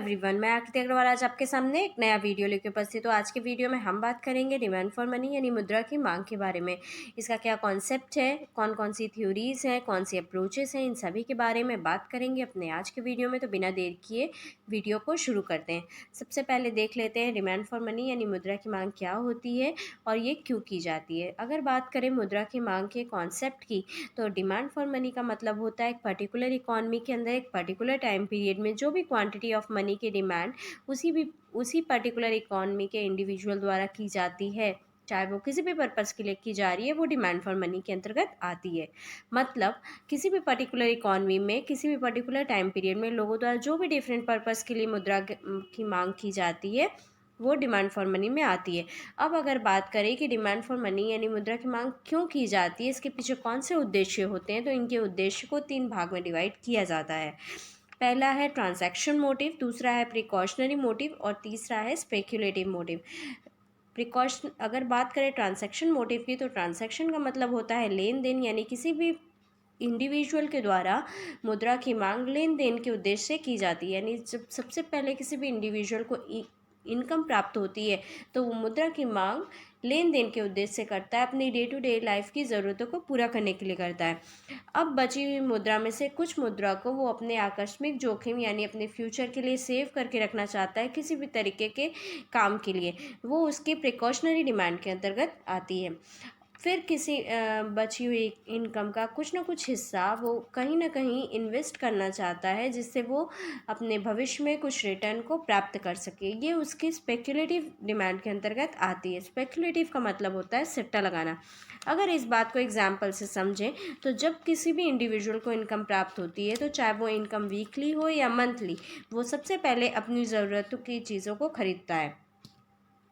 Everyone, मैं आकृति अग्रवाल आज आपके सामने एक नया वीडियो लेकर उपस्थित हूँ। आज के वीडियो में हम बात करेंगे डिमांड फॉर मनी यानी मुद्रा की मांग के बारे में। इसका क्या कॉन्सेप्ट है, कौन कौन सी थ्योरीज हैं, कौन सी अप्रोचेस हैं, इन सभी के बारे में बात करेंगे अपने आज के वीडियो में। तो बिना देर किए वीडियो को शुरू करते हैं। सबसे पहले देख लेते हैं डिमांड फॉर मनी यानी मुद्रा की मांग क्या होती है और ये क्यों की जाती है। अगर बात करें मुद्रा की मांग के कॉन्सेप्ट की, तो डिमांड फॉर मनी का मतलब होता है एक पर्टिकुलर इकॉनमी के अंदर एक पर्टिकुलर टाइम पीरियड में जो भी क्वांटिटी ऑफ मनी की डिमांड उसी पर्टिकुलर इकॉनमी के इंडिविजुअल द्वारा की जाती है, चाहे वो किसी भी पर्पज़ के लिए की जा रही है, वो डिमांड फॉर मनी के अंतर्गत आती है। मतलब किसी भी पर्टिकुलर इकॉनमी में किसी भी पर्टिकुलर टाइम पीरियड में लोगों द्वारा जो भी डिफरेंट पर्पज़ के लिए मुद्रा की मांग की जाती है, वो डिमांड फॉर मनी में आती है। अब अगर बात करें कि डिमांड फॉर मनी यानी मुद्रा की मांग क्यों की जाती है, इसके पीछे कौन से उद्देश्य होते हैं, तो इनके उद्देश्य को 3 भाग में डिवाइड किया जाता है। पहला है ट्रांजैक्शन मोटिव, दूसरा है प्रिकॉशनरी मोटिव और तीसरा है स्पेक्युलेटिव मोटिव। प्रिकॉशन अगर बात करें ट्रांजैक्शन मोटिव की, तो ट्रांजैक्शन का मतलब होता है लेन देन, यानी किसी भी इंडिविजुअल के द्वारा मुद्रा की मांग लेन देन के उद्देश्य से की जाती है। यानी जब सबसे पहले किसी भी इंडिविजुअल को इनकम प्राप्त होती है, तो वो मुद्रा की मांग लेन देन के उद्देश्य से करता है, अपनी डे टू डे लाइफ की ज़रूरतों को पूरा करने के लिए करता है। अब बची हुई मुद्रा में से कुछ मुद्रा को वो अपने आकस्मिक जोखिम यानी अपने फ्यूचर के लिए सेव करके रखना चाहता है, किसी भी तरीके के काम के लिए, वो उसकी प्रिकॉशनरी डिमांड के अंतर्गत आती है। फिर किसी बची हुई इनकम का कुछ ना कुछ हिस्सा वो कहीं ना कहीं इन्वेस्ट करना चाहता है, जिससे वो अपने भविष्य में कुछ रिटर्न को प्राप्त कर सके। ये उसकी स्पेक्युलेटिव डिमांड के अंतर्गत आती है। स्पेक्युलेटिव का मतलब होता है सट्टा लगाना। अगर इस बात को एग्जाम्पल से समझें, तो जब किसी भी इंडिविजुअल को इनकम प्राप्त होती है, तो चाहे वो इनकम वीकली हो या मंथली, वो सबसे पहले अपनी ज़रूरतों की चीज़ों को खरीदता है।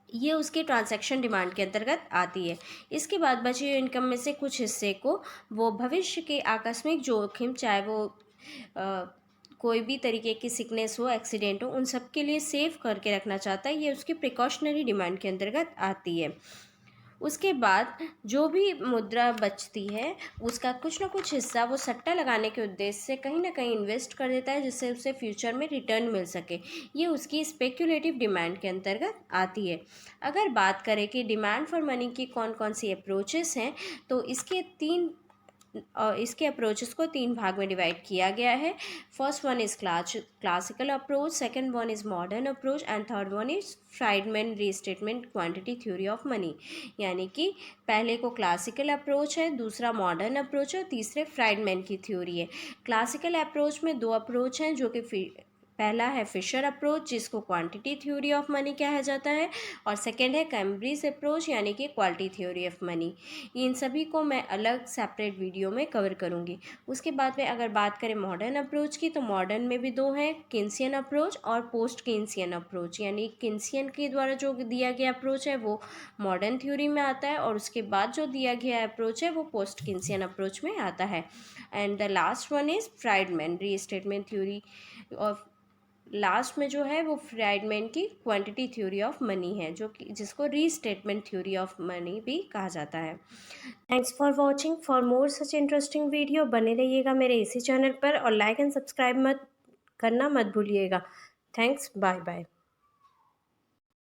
ये उसके ट्रांजैक्शन डिमांड के अंतर्गत आती है। इसके बाद बची हुई इनकम में से कुछ हिस्से को वो भविष्य के आकस्मिक जोखिम, चाहे वो कोई भी तरीके की सिकनेस हो, एक्सीडेंट हो, उन सब के लिए सेव करके रखना चाहता है। ये उसकी प्रिकॉशनरी डिमांड के अंतर्गत आती है। उसके बाद जो भी मुद्रा बचती है, उसका कुछ ना कुछ हिस्सा वो सट्टा लगाने के उद्देश्य से कहीं ना कहीं इन्वेस्ट कर देता है, जिससे उसे फ्यूचर में रिटर्न मिल सके। ये उसकी स्पेक्युलेटिव डिमांड के अंतर्गत आती है। अगर बात करें कि डिमांड फॉर मनी की कौन कौन सी अप्रोचेस हैं, तो इसके अप्रोचेस को 3 भाग में डिवाइड किया गया है। First one is classical approach, second one is modern approach and third one is Friedman restatement quantity theory of money. यानी कि पहले को क्लासिकल अप्रोच है, दूसरा मॉडर्न अप्रोच है, तीसरे फ्राइडमैन की थ्योरी है। क्लासिकल अप्रोच में 2 अप्रोच हैं, जो कि पहला है फिशर अप्रोच, जिसको क्वांटिटी थ्योरी ऑफ मनी कहा जाता है, और सेकंड है कैम्ब्रिज अप्रोच यानी कि क्वालिटी थ्योरी ऑफ मनी। इन सभी को मैं अलग सेपरेट वीडियो में कवर करूँगी। उसके बाद में अगर बात करें मॉडर्न अप्रोच की, तो मॉडर्न में भी 2 हैं, किन्सियन अप्रोच और पोस्ट किन्सियन अप्रोच। यानी किन्सियन के द्वारा जो दिया गया अप्रोच है वो मॉडर्न थ्योरी में आता है, और उसके बाद जो दिया गया अप्रोच है वो पोस्ट किन्सियन अप्रोच में आता है। And the last one is Friedman restatement theory of, last में जो है वो फ्राइडमैन की क्वांटिटी थ्योरी ऑफ मनी है, जो कि जिसको रीस्टेटमेंट थ्योरी ऑफ मनी भी कहा जाता है। Thanks for watching. For more such interesting video बने रहिएगा मेरे इसी चैनल पर, और लाइक एंड सब्सक्राइब करना मत भूलिएगा। Thanks, bye bye.